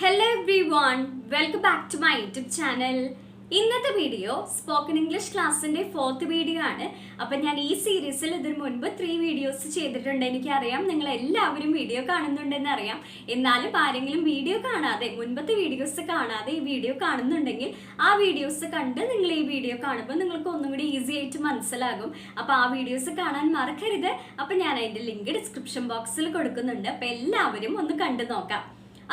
Hello everyone, welcome back to my YouTube channel. ഇന്നത്തെ video spoken English ക്ലാസ്സിന്റെ 4th video ആണ്. അപ്പോൾ ഞാൻ ഈ സീരീസിൽ ഇതിനു മുൻപ് 3 വീഡിയോസ് ചെയ്തിട്ടുണ്ട്. എനിക്കറിയാം നിങ്ങൾ എല്ലാവരും വീഡിയോ കാണുന്നുണ്ടെന്ന് അറിയാം. എന്നാലും ആരെങ്കിലും വീഡിയോ കാണാതെ മുൻപത്തെ വീഡിയോസ് കാണാതെ ഈ വീഡിയോ കാണുന്നുണ്ടെങ്കിൽ ആ വീഡിയോസ് കണ്ട് നിങ്ങൾ ഈ വീഡിയോ കാണുമ്പോൾ നിങ്ങൾക്ക് ഒന്നും കൂടി ഈസി ആയിട്ട് മനസ്സിലാകും. അപ്പോൾ ആ വീഡിയോസ് കാണാൻ മറക്കരുത്. അപ്പോൾ ഞാൻ അതിന്റെ ലിങ്ക് ഡിസ്ക്രിപ്ഷൻ ബോക്സിൽ കൊടുക്കുന്നുണ്ട്. അപ്പോൾ എല്ലാവരും ഒന്ന് കണ്ടു നോക്കാം.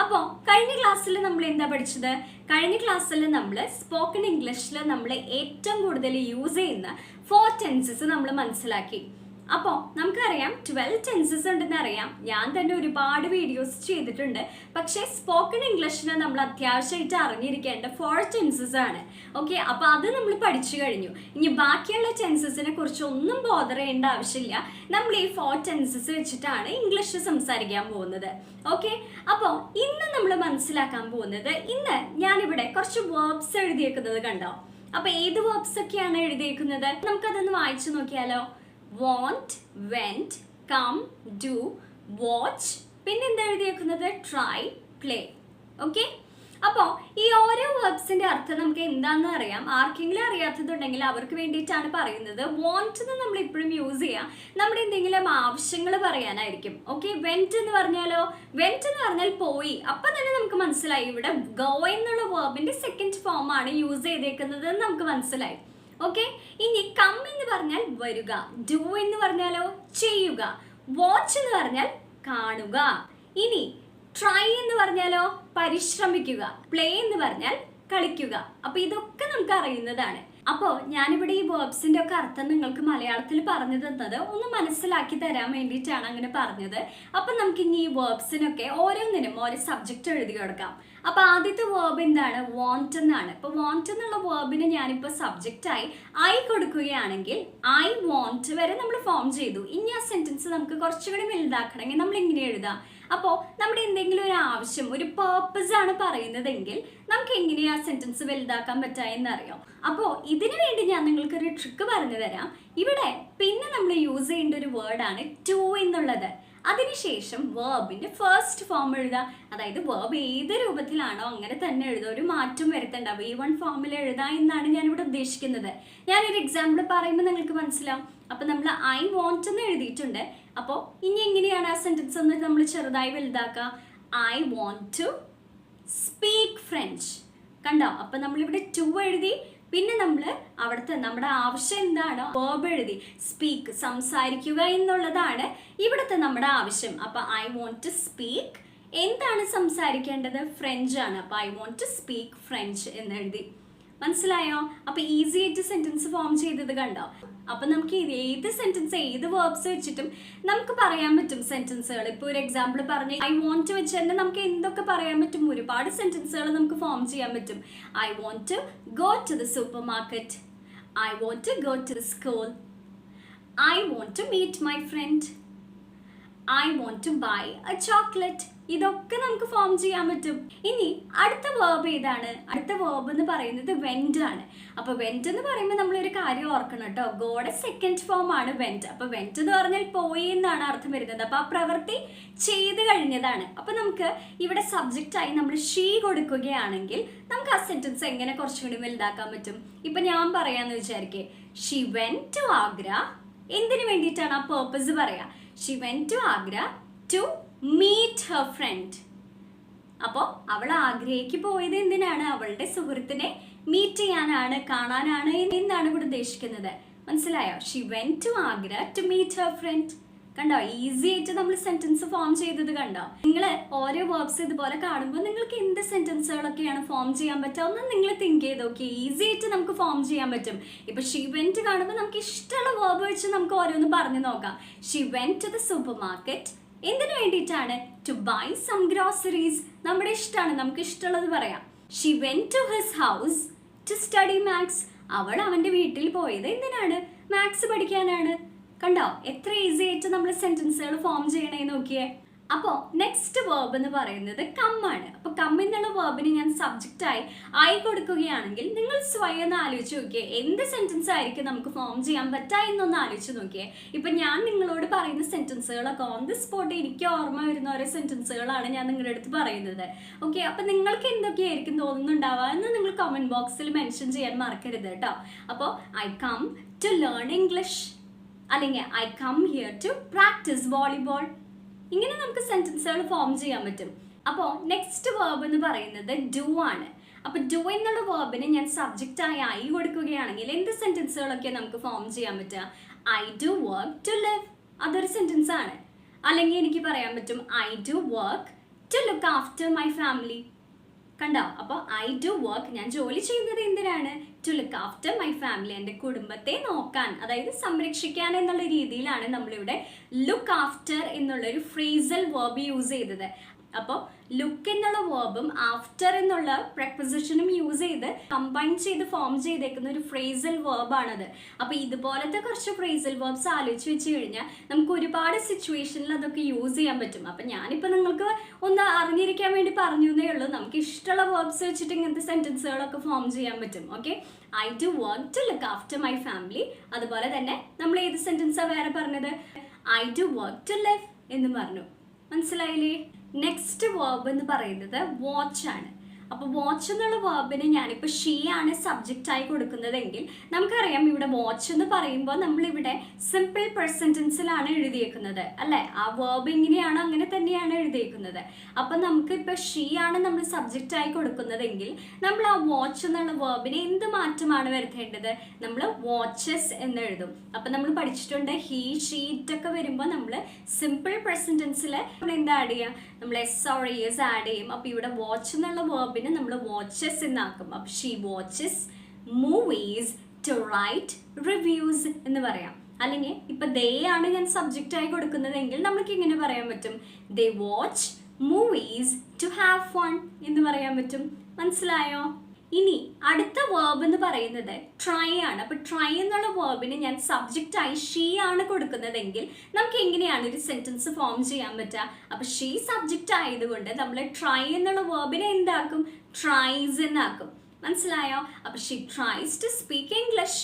അപ്പോൾ കഴിഞ്ഞ ക്ലാസ്സിൽ നമ്മൾ എന്താ പഠിച്ചത്? കഴിഞ്ഞ ക്ലാസ്സിൽ നമ്മൾ സ്പോക്കൺ ഇംഗ്ലീഷിൽ നമ്മൾ ഏറ്റവും കൂടുതൽ യൂസ് ചെയ്യുന്ന 4 ടെൻസസ് നമ്മൾ മനസ്സിലാക്കി. അപ്പോൾ നമുക്കറിയാം 12 ടെൻസസ് ഉണ്ടെന്ന് അറിയാം. ഞാൻ തന്നെ ഒരുപാട് വീഡിയോസ് ചെയ്തിട്ടുണ്ട്. പക്ഷേ സ്പോക്കൺ ഇംഗ്ലീഷിന് നമ്മൾ അത്യാവശ്യമായിട്ട് അറിഞ്ഞിരിക്കേണ്ട 4 ടെൻസസ് ആണ്. ഓക്കെ, അപ്പോൾ അത് നമ്മൾ പഠിച്ചു കഴിഞ്ഞു. ഇനി ബാക്കിയുള്ള ടെൻസസിനെ കുറിച്ച് ഒന്നും ബോധർ ചെയ്യേണ്ട ആവശ്യമില്ല. നമ്മൾ ഈ 4 ടെൻസസ് വെച്ചിട്ടാണ് ഇംഗ്ലീഷ് സംസാരിക്കാൻ പോകുന്നത്. ഓക്കെ, അപ്പോൾ ഇന്ന് നമ്മൾ മനസ്സിലാക്കാൻ പോകുന്നത്, ഇന്ന് ഞാനിവിടെ കുറച്ച് വേർബ്സ് എഴുതിയേക്കുന്നത് കണ്ടോ? അപ്പോൾ ഏത് വേർബ്സ് ഒക്കെയാണ് എഴുതിയേക്കുന്നത്? നമുക്കതൊന്ന് വായിച്ചു നോക്കിയാലോ. Want, went, come, do, watch, പിന്നെ എന്താ എഴുതിയേക്കുന്നത്? Try, play. ഓക്കെ, അപ്പോൾ ഈ ഓരോ വേർബ്സിന്റെ അർത്ഥം നമുക്ക് എന്താണെന്ന് അറിയാം. ആർക്കെങ്കിലും അറിയാത്തതുണ്ടെങ്കിൽ അവർക്ക് വേണ്ടിയിട്ടാണ് പറയുന്നത്. want എന്ന് നമ്മൾ ഇപ്പോഴും യൂസ് ചെയ്യാം നമ്മുടെ എന്തെങ്കിലും ആവശ്യങ്ങൾ പറയാനായിരിക്കും. ഓക്കെ, വെന്റ് എന്ന് പറഞ്ഞാലോ? വെന്റ് എന്ന് പറഞ്ഞാൽ പോയി. അപ്പം തന്നെ നമുക്ക് മനസ്സിലായി ഇവിടെ go എന്നുള്ള വേർബിന്റെ സെക്കൻഡ് ഫോം ആണ് യൂസ് ചെയ്തേക്കുന്നത് എന്ന് നമുക്ക് മനസ്സിലായി. ഓക്കെ, ഇനി കം എന്ന് പറഞ്ഞാൽ വരിക, ഡു എന്ന് പറഞ്ഞാലോ ചെയ്യുക, വാച്ച് എന്ന് പറഞ്ഞാൽ കാണുക, ഇനി ട്രൈ എന്ന് പറഞ്ഞാലോ പരിശ്രമിക്കുക, പ്ലേ എന്ന് പറഞ്ഞാൽ കളിക്കുക. അപ്പൊ ഇതൊക്കെ നമുക്ക് അറിയുന്നതാണ്. അപ്പോൾ ഞാനിവിടെ ഈ വേർബ്സിന്റെ ഒക്കെ അർത്ഥം നിങ്ങൾക്ക് മലയാളത്തിൽ പറഞ്ഞു തന്നത് ഒന്ന് മനസ്സിലാക്കി തരാൻ വേണ്ടിയിട്ടാണ് അങ്ങനെ പറഞ്ഞത്. അപ്പൊ നമുക്ക് ഇനി ഈ വേർബ്സിനൊക്കെ ഓരോന്നിനും ഓരോ സബ്ജക്റ്റ് എഴുതി കൊടുക്കാം. അപ്പൊ ആദ്യത്തെ വേർബ് എന്താണ്? വാണ്ട് എന്നാണ്. അപ്പൊ വാണ്ട് എന്നുള്ള വേർബിന് ഞാനിപ്പോ സബ്ജക്റ്റായി ഐ കൊടുക്കുകയാണെങ്കിൽ ഐ വാണ്ട് വരെ നമ്മൾ ഫോം ചെയ്തു. ഇനി ആ സെന്റൻസ് നമുക്ക് കുറച്ചുകൂടി വലുതാക്കണമെങ്കിൽ നമ്മൾ ഇങ്ങനെ എഴുതാം. അപ്പോൾ നമ്മുടെ എന്തെങ്കിലും ഒരു ആവശ്യം, ഒരു പേർപ്പസ് ആണ് പറയുന്നതെങ്കിൽ നമുക്ക് എങ്ങനെയാ സെന്റൻസ് വലുതാക്കാൻ പറ്റായെന്ന് അറിയാം. അപ്പോൾ ഇതിനു വേണ്ടി ഞാൻ നിങ്ങൾക്കൊരു ട്രിക്ക് പറഞ്ഞു തരാം. ഇവിടെ പിന്നെ നമ്മൾ യൂസ് ചെയ്യേണ്ട ഒരു വേർഡാണ് ടു എന്നുള്ളത്. അതിനുശേഷം വേർബിന്റെ ഫസ്റ്റ് ഫോം എഴുതുക. അതായത് വേർബ് ഏത് രൂപത്തിലാണോ അങ്ങനെ തന്നെ എഴുതുക, ഒരു മാറ്റം വരുത്തണ്ട. V1 ഫോമിൽ എഴുതാം എന്നാണ് ഞാനിവിടെ ഉദ്ദേശിക്കുന്നത്. ഞാനൊരു എക്സാമ്പിൾ പറയുമ്പോൾ നിങ്ങൾക്ക് മനസ്സിലാവും. അപ്പൊ നമ്മൾ ഐ വോണ്ട് എന്ന് എഴുതിയിട്ടുണ്ട്. അപ്പോൾ ഇനി എങ്ങനെയാണ് ആ സെന്റൻസ് എന്ന് നമ്മൾ ചെറുതായി വലുതാക്കുക? I want to speak French. കണ്ടോ? അപ്പൊ നമ്മളിവിടെ ടു എഴുതി, പിന്നെ നമ്മൾ അവിടുത്തെ നമ്മുടെ ആവശ്യം എന്താണോ വേർബ് എഴുതി. സ്പീക്ക് സംസാരിക്കുക എന്നുള്ളതാണ് ഇവിടുത്തെ നമ്മുടെ ആവശ്യം. അപ്പൊ ഐ വോണ്ട് ടു സ്പീക്ക്, എന്താണ് സംസാരിക്കേണ്ടത്? ഫ്രഞ്ച് ആണ്. അപ്പൊ I want to speak French എന്ന് എഴുതി. മനസ്സിലായോ? അപ്പൊ ഈസി ആയിട്ട് സെന്റൻസ് ഫോം ചെയ്തത് കണ്ടോ? അപ്പൊ നമുക്ക് ഏത് സെന്റൻസ്, ഏത് വേർബ്സ് വെച്ചിട്ടും നമുക്ക് പറയാൻ പറ്റും സെന്റൻസുകൾ. ഇപ്പൊ ഒരു എക്സാമ്പിൾ പറഞ്ഞ് ഐ വോണ്ട് വെച്ച് തന്നെ നമുക്ക് എന്തൊക്കെ പറയാൻ പറ്റും? ഒരുപാട് സെന്റൻസുകൾ നമുക്ക് ഫോം ചെയ്യാൻ പറ്റും. I want to go to the supermarket, I want to go to the school, I want to meet my friend, I want to buy a chocolate. ഇതൊക്കെ നമുക്ക് ഫോം ചെയ്യാൻ പറ്റും. ഇനി അടുത്ത വേർബ് ഏതാണ്? അടുത്ത വേർബ് എന്ന് പറയുന്നത് വെന്റ് ആണ്. അപ്പൊ വെന്റ് എന്ന് പറയുമ്പോൾ നമ്മളൊരു കാര്യം ഓർക്കണം കേട്ടോ. ഗോയുടെ സെക്കൻഡ് ഫോം ആണ് വെന്റ്. അപ്പൊ വെന്റ് എന്ന് പറഞ്ഞാൽ പോയി എന്നാണ് അർത്ഥം വരുന്നത്. അപ്പൊ ആ പ്രവൃത്തി ചെയ്ത് കഴിഞ്ഞതാണ്. അപ്പൊ നമുക്ക് ഇവിടെ സബ്ജക്റ്റ് ആയി നമ്മൾ ഷീ കൊടുക്കുകയാണെങ്കിൽ നമുക്ക് ആ സെന്റൻസ് എങ്ങനെ കുറച്ചുകൂടി വലുതാക്കാൻ പറ്റും? ഇപ്പൊ ഞാൻ പറയാന്ന് വിചാരിക്കേ, ഷീ വെന്റ് ടു ആഗ്ര. എന്തിനു വേണ്ടിയിട്ടാണ് ആ പേർപ്പസ് പറയാ? She went to Agra to meet her friend. അപ്പോൾ അവൾ ആഗ്രയ്ക്ക് പോയത് എന്തിനാണ്? അവളുടെ സുഹൃത്തിനെ മീറ്റ് ചെയ്യാനാണ്, കാണാനാണ് എന്നാണ് ഇവിടെ ഉദ്ദേശിക്കുന്നത്. മനസ്സിലായോ? She went to Agra to meet her friend. കണ്ടോ? ഈസി ആയിട്ട് നമ്മൾ സെന്റൻസ് ഫോം ചെയ്തത് കണ്ടോ? നിങ്ങൾ ഓരോ വേർബ്സ് ഇതുപോലെ കാണുമ്പോൾ നിങ്ങൾക്ക് എന്ത് സെന്റൻസുകളൊക്കെയാണ് ഫോം ചെയ്യാൻ പറ്റുക ഒന്ന് നിങ്ങൾ തിങ്ക് ചെയ്ത് നോക്കി. ഈസി ആയിട്ട് നമുക്ക് ഫോം ചെയ്യാൻ പറ്റും. ഇപ്പൊ ഷീ വെന്റ് കാണുമ്പോൾ നമുക്ക് ഇഷ്ടമുള്ള വേർബ് വെച്ച് നമുക്ക് ഓരോന്ന് പറഞ്ഞു നോക്കാം. She went to the supermarket. എന്തിനു വേണ്ടിയിട്ടാണ്? To buy some groceries. നമ്മുടെ ഇഷ്ടമാണ്, നമുക്ക് ഇഷ്ടമുള്ളത് പറയാം. She went to his house to study maths. അവൾ അവന്റെ വീട്ടിൽ പോയത് എന്തിനാണ്? മാത്സ് പഠിക്കാനാണ്. കണ്ടോ? എത്ര ഈസി ആയിട്ട് നമ്മൾ സെന്റൻസുകൾ ഫോം ചെയ്യണേ നോക്കിയേ. അപ്പോൾ നെക്സ്റ്റ് വേർബ് എന്ന് പറയുന്നത് കം ആണ്. അപ്പോൾ കം എന്നുള്ള വേർബിന് ഞാൻ സബ്ജക്റ്റായി ആയി കൊടുക്കുകയാണെങ്കിൽ നിങ്ങൾ സ്വയം ഒന്ന് ആലോചിച്ച് നോക്കിയേ, എന്ത് സെന്റൻസ് ആയിരിക്കും നമുക്ക് ഫോം ചെയ്യാൻ പറ്റുക എന്നൊന്ന് ആലോചിച്ച് നോക്കിയേ. ഇപ്പം ഞാൻ നിങ്ങളോട് പറയുന്ന സെന്റൻസുകളൊക്കെ ഓൺ ദി സ്പോട്ട് എനിക്ക് ഓർമ്മ വരുന്ന ഓരോ സെന്റൻസുകളാണ് ഞാൻ നിങ്ങളുടെ അടുത്ത് പറയുന്നത്. ഓക്കെ, അപ്പം നിങ്ങൾക്ക് എന്തൊക്കെയായിരിക്കും തോന്നുന്നുണ്ടാവുക എന്ന് നിങ്ങൾ കമൻറ്റ് ബോക്സിൽ മെൻഷൻ ചെയ്യാൻ മറക്കരുത് കേട്ടോ. അപ്പോൾ I come to learn English, അല്ലെങ്കിൽ I come here to practise volleyball. ഇങ്ങനെ നമുക്ക് സെന്റൻസുകൾ ഫോം ചെയ്യാൻ പറ്റും. അപ്പോൾ നെക്സ്റ്റ് വേർബ് എന്ന് പറയുന്നത് ഡു ആണ്. അപ്പോൾ ഡു എന്നുള്ള വേർബിന് ഞാൻ സബ്ജക്റ്റായി ആയി കൊടുക്കുകയാണെങ്കിൽ എന്ത് സെന്റൻസുകളൊക്കെ നമുക്ക് ഫോം ചെയ്യാൻ പറ്റുക? I do work to live, അതൊരു സെന്റൻസ് ആണ്. അല്ലെങ്കിൽ എനിക്ക് പറയാൻ പറ്റും I do work to look after my family. കണ്ടോ? അപ്പോൾ ഐ ഡു വർക്ക്, ഞാൻ ജോലി ചെയ്യുന്നത് എന്തിനാണ്? To look after my family, എൻ്റെ കുടുംബത്തെ നോക്കാൻ, അതായത് സംരക്ഷിക്കാൻ എന്നുള്ള രീതിയിലാണ് നമ്മളിവിടെ ലുക്ക് ആഫ്റ്റർ എന്നുള്ളൊരു ഫ്രേസൽ വേർബ് യൂസ് ചെയ്തത്. അപ്പോൾ ലുക്ക് എന്നുള്ള വേർബും ആഫ്റ്റർ എന്നുള്ള പ്രപ്പോസിഷനും യൂസ് ചെയ്ത് കമ്പൈൻ ചെയ്ത് ഫോം ചെയ്തേക്കുന്ന ഒരു ഫ്രേസൽ വേർബാണത്. അപ്പോൾ ഇതുപോലത്തെ കുറച്ച് ഫ്രേസൽ വേർബ്സ് ആലോചിച്ച് വെച്ച് കഴിഞ്ഞാൽ നമുക്ക് ഒരുപാട് സിറ്റുവേഷനിൽ അതൊക്കെ യൂസ് ചെയ്യാൻ പറ്റും. അപ്പം ഞാനിപ്പോൾ നിങ്ങൾക്ക് ഒന്ന് അറിഞ്ഞിരിക്കാൻ വേണ്ടി പറഞ്ഞു എന്നേ ഉള്ളൂ. നമുക്ക് ഇഷ്ടമുള്ള വേർബ്സ് വെച്ചിട്ട് ഇങ്ങനത്തെ സെൻറ്റൻസുകളൊക്കെ ഫോം ചെയ്യാൻ പറ്റും. Okay, I do work to look after my family. അതുപോലെ തന്നെ നമ്മൾ ഏത് സെൻറ്റൻസാണ് വേറെ പറഞ്ഞത്? I do work to live എന്ന് പറഞ്ഞു. മനസ്സിലായില്ലേ? നെക്സ്റ്റ് വേർബ് എന്ന് പറയുന്നത് വാച്ച് ആണ്. അപ്പോൾ വാച്ച് എന്നുള്ള വേർബിന് ഞാനിപ്പോൾ ഷീ ആണ് സബ്ജക്റ്റായി കൊടുക്കുന്നതെങ്കിൽ നമുക്കറിയാം ഇവിടെ വാച്ച് എന്ന് പറയുമ്പോൾ നമ്മളിവിടെ സിമ്പിൾ പ്രസൻറ്റൻസിലാണ് എഴുതിയേക്കുന്നത് അല്ലേ? ആ വേർബ് എങ്ങനെയാണോ അങ്ങനെ തന്നെയാണ് എഴുതിയേക്കുന്നത്. അപ്പം നമുക്ക് ഇപ്പോൾ ഷീ ആണ് നമ്മൾ സബ്ജക്റ്റായി കൊടുക്കുന്നതെങ്കിൽ നമ്മൾ ആ വാച്ച് എന്നുള്ള വേർബിന് എന്ത് മാറ്റമാണ് വരുത്തേണ്ടത്? നമ്മൾ വാച്ചസ് എന്ന് എഴുതും. അപ്പം നമ്മൾ പഠിച്ചിട്ടുണ്ട് ഹീ ഷീ ഇറ്റൊക്കെ വരുമ്പോൾ നമ്മൾ സിമ്പിൾ പ്രസൻറ്റൻസിൽ എന്താ ആഡ് ചെയ്യുക? നമ്മൾ എസ് ഓർ എസ് ആഡ് ചെയ്യും. അപ്പോൾ ഇവിടെ വാച്ച് എന്നുള്ള വേർബിന് നമ്മൾ വാച്ചസ് എന്നാക്കും. അപ്പോൾ she watches movies to write reviews എന്ന് പറയാം. അല്ലെങ്കിൽ ഇപ്പം ദേ ആണ് ഞാൻ സബ്ജക്റ്റായി കൊടുക്കുന്നതെങ്കിൽ നമുക്ക് ഇങ്ങനെ പറയാൻ പറ്റും, they watch movies to have fun എന്ന് പറയാൻ പറ്റും. മനസ്സിലായോ? ഇനി അടുത്ത വേർബ് എന്ന് പറയുന്നത് ട്രൈ ആണ്. അപ്പോൾ ട്രൈ എന്നുള്ള വേർബിന് ഞാൻ സബ്ജക്റ്റായി ഷീ ആണ് കൊടുക്കുന്നതെങ്കിൽ നമുക്ക് എങ്ങനെയാണ് ഒരു സെന്റൻസ് ഫോം ചെയ്യാൻ പറ്റുക? അപ്പോൾ ഷീ സബ്ജക്റ്റ് ആയതുകൊണ്ട് നമ്മൾ ട്രൈ എന്നുള്ള വേർബിനെ എന്താക്കും? ട്രൈസ് എന്നാക്കും. മനസ്സിലായോ? അപ്പോൾ she tries to speak English.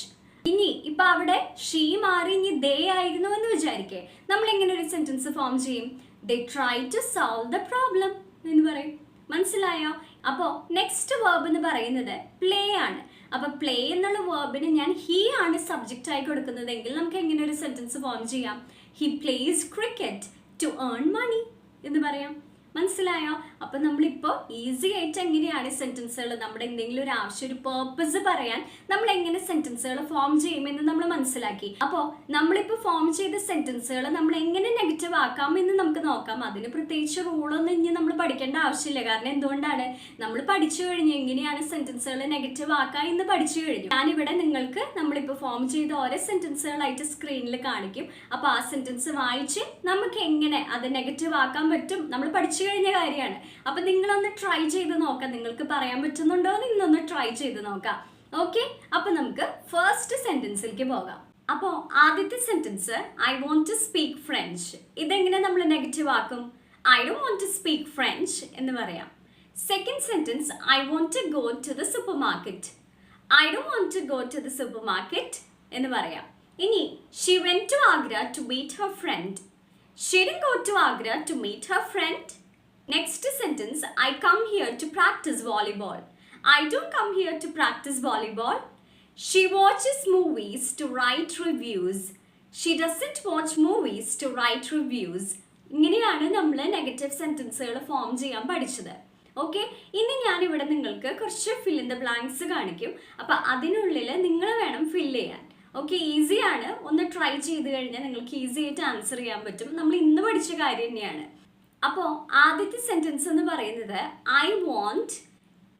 ഇനി ഇപ്പൊ അവിടെ ഷീ മാറി ഇനി ദേ ആയിരുന്നു എന്ന് വിചാരിക്കേ, നമ്മൾ എങ്ങനെ ഒരു സെന്റൻസ് ഫോം ചെയ്യും? They try to solve the problem എന്ന് പറയും. മനസ്സിലായോ? അപ്പോൾ നെക്സ്റ്റ് വേർബ് എന്ന് പറയുന്നത് പ്ലേ ആണ്. അപ്പോൾ പ്ലേ എന്നുള്ള വേർബിന് ഞാൻ ഹീ ആണ് സബ്ജക്റ്റ് ആയി കൊടുക്കുന്നതെങ്കിൽ നമുക്ക് എങ്ങനെ ഒരു സെന്റൻസ് ഫോം ചെയ്യാം? He plays cricket to earn money എന്ന് പറയാം. മനസ്സിലായോ? അപ്പോൾ നമ്മളിപ്പോൾ ഈസി ആയിട്ട് എങ്ങനെയാണ് സെന്റൻസുകൾ നമ്മുടെ എന്തെങ്കിലും ഒരു ആവശ്യം ഒരു പേർപ്പസ് പറയാൻ നമ്മൾ എങ്ങനെ സെന്റൻസുകൾ ഫോം ചെയ്യുമെന്ന് നമ്മൾ മനസ്സിലാക്കി. അപ്പോൾ നമ്മളിപ്പോൾ ഫോം ചെയ്ത സെന്റൻസുകൾ നമ്മൾ എങ്ങനെ നെഗറ്റീവ് ആക്കാം എന്ന് നമുക്ക് നോക്കാം. അതിന് പ്രത്യേകിച്ച് റൂളൊന്നും ഇനി നമ്മൾ പഠിക്കേണ്ട ആവശ്യമില്ല. കാരണം എന്തുകൊണ്ടാണ്? നമ്മൾ പഠിച്ചു കഴിഞ്ഞു എങ്ങനെയാണ് സെന്റൻസുകൾ നെഗറ്റീവ് ആക്കുക എന്ന് പഠിച്ചു കഴിഞ്ഞു. ഞാനിവിടെ നിങ്ങൾക്ക് നമ്മളിപ്പോൾ ഫോം ചെയ്ത ഓരോ സെന്റൻസുകളായിട്ട് സ്ക്രീനിൽ കാണിക്കും. അപ്പോൾ ആ സെന്റൻസ് വായിച്ച് നമുക്ക് എങ്ങനെ അത് നെഗറ്റീവ് ആക്കാൻ പറ്റും നമ്മൾ പഠിച്ചു കഴിഞ്ഞ കാര്യമാണ്. അപ്പൊ നിങ്ങളൊന്ന് ട്രൈ ചെയ്ത് നോക്കാം, നിങ്ങൾക്ക് പറയാൻ പറ്റുന്നുണ്ടോ എന്ന് ഇന്നൊന്ന് ട്രൈ ചെയ്ത് നോക്കാം. ഓക്കെ, അപ്പൊ നമുക്ക് ഫസ്റ്റ് സെന്റൻസിലേക്ക് പോകാം. അപ്പോൾ ആദ്യത്തെ sentence I want to speak French. ഇതെങ്ങനെ നമ്മൾ നെഗറ്റീവ് ആക്കും? I don't want to speak French എന്ന് പറയാം. Second sentence I want to go to the supermarket. I don't want to go to the supermarket എന്ന് പറയാം. ഇനി she went to Agra to meet her friend. She didn't go to Agra to meet her friend. Next sentence, I come here to practice volleyball. I don't come here to practice volleyball. She watches movies to write reviews. She doesn't watch movies to write reviews. ഇങ്ങനെയാണ് നമ്മൾ negative സെന്റൻസുകൾ form ചെയ്യാൻ പഠിച്ചത്. Okay, ഇനി ഞാനിവിടെ നിങ്ങൾക്ക് കുറച്ച് fill in the blanks കാണിക്കും. അപ്പം അതിനുള്ളിൽ നിങ്ങൾ വേണം ഫിൽ ചെയ്യാൻ. ഓക്കെ, ഈസിയാണ്. ഒന്ന് ട്രൈ ചെയ്ത് കഴിഞ്ഞാൽ നിങ്ങൾക്ക് ഈസി ആയിട്ട് ആൻസർ ചെയ്യാൻ പറ്റും. നമ്മൾ ഇന്ന് പഠിച്ച കാര്യം തന്നെയാണ്. അപ്പോൾ ആദ്യത്തെ സെന്റൻസ് എന്ന് പറയുന്നത് ഐ വോണ്ട്.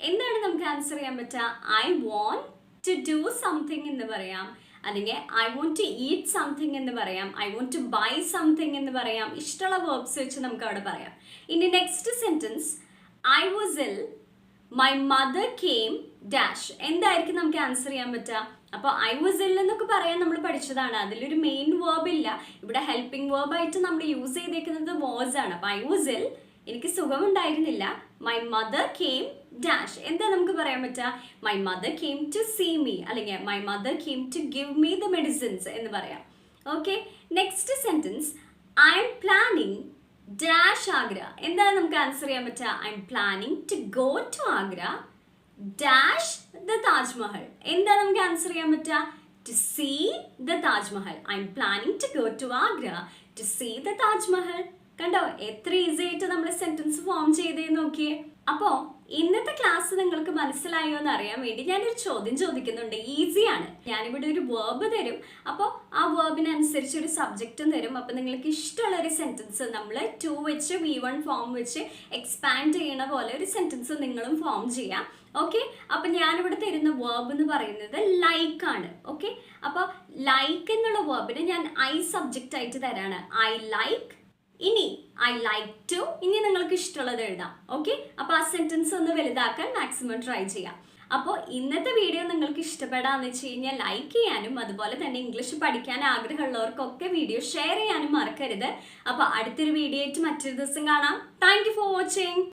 എന്താണ് നമുക്ക് ആൻസർ ചെയ്യാൻ പറ്റുക? I want to do something എന്ന് പറയാം, അല്ലെങ്കിൽ I want to eat something എന്ന് പറയാം, I want to buy something എന്ന് പറയാം. ഇഷ്ടമുള്ള വേർബ്സ് വെച്ച് നമുക്ക് അവിടെ പറയാം. ഇനി next sentence I was ill, my mother came dash. എന്തായിരിക്കും നമുക്ക് ആൻസർ ചെയ്യാൻ പറ്റുക? അപ്പോൾ ഐ വാസ് ഇൽ എന്നൊക്കെ പറയാൻ നമ്മൾ പഠിച്ചതാണ്. അതിലൊരു മെയിൻ വേർബ് ഇല്ല. ഇവിടെ ഹെൽപ്പിംഗ് വേർബായിട്ട് നമ്മൾ യൂസ് ചെയ്തേക്കുന്നത് വാസ് ആണ്. അപ്പോൾ ഐ വാസ് ഇൽ, എനിക്ക് സുഖമുണ്ടായിരുന്നില്ല. My mother came dash. എന്താ നമുക്ക് പറയാൻ പറ്റുക? My mother came to see me, അല്ലെങ്കിൽ my mother came to give me the medicines എന്ന് പറയാം. Okay, next sentence, I am planning dash Agra. എന്താണ് നമുക്ക് ആൻസർ ചെയ്യാൻ പറ്റുക? I am planning to go to Agra dash the Taj Mahal. എന്താ നമുക്ക് ആൻസർ ചെയ്യാൻ പറ്റുക? To see the Taj Mahal. I am planning to go to Agra to see the Taj Mahal. കണ്ടോ എത്ര ഈസി ആയിട്ട് നമ്മൾ സെന്റൻസ് ഫോം ചെയ്തേ നോക്കിയേ. അപ്പോൾ ഇന്നത്തെ ക്ലാസ് നിങ്ങൾക്ക് മനസ്സിലായോ എന്ന് അറിയാൻ വേണ്ടി ഞാനൊരു ചോദ്യം ചോദിക്കുന്നുണ്ട്. ഈസിയാണ്. ഞാനിവിടെ ഒരു വേർബ് തരും. അപ്പോൾ ആ വേർബിനനുസരിച്ച് ഒരു സബ്ജക്റ്റും തരും. അപ്പോൾ നിങ്ങൾക്ക് ഇഷ്ടമുള്ള ഒരു സെന്റൻസ് നമ്മൾ ടു വെച്ച് V1 ഫോം വെച്ച് എക്സ്പാൻഡ് ചെയ്യണ പോലെ ഒരു സെന്റൻസ് നിങ്ങളും ഫോം ചെയ്യാം. ഓക്കെ, അപ്പം ഞാനിവിടെ തരുന്ന വേർബ് എന്ന് പറയുന്നത് ലൈക്ക് ആണ്. ഓക്കെ, അപ്പോൾ ലൈക്ക് എന്നുള്ള വേർബിന് ഞാൻ ഐ സബ്ജക്റ്റ് ആയിട്ട് തരാണ്. I like. ഇനി ഐ ലൈക്ക് ടു, ഇനി നിങ്ങൾക്ക് ഇഷ്ടമുള്ളത് എഴുതാം. ഓക്കെ, അപ്പോൾ ആ സെന്റൻസ് ഒന്ന് വലുതാക്കാൻ മാക്സിമം ട്രൈ ചെയ്യാം. അപ്പോൾ ഇന്നത്തെ വീഡിയോ നിങ്ങൾക്ക് ഇഷ്ടപ്പെടാന്ന് വെച്ച് കഴിഞ്ഞാൽ ലൈക്ക് ചെയ്യാനും അതുപോലെ തന്നെ ഇംഗ്ലീഷ് പഠിക്കാൻ ആഗ്രഹമുള്ളവർക്കൊക്കെ വീഡിയോ ഷെയർ ചെയ്യാനും മറക്കരുത്. അപ്പോൾ അടുത്തൊരു വീഡിയോ ആയിട്ട് മറ്റൊരു ദിവസം കാണാം. Thank you for watching.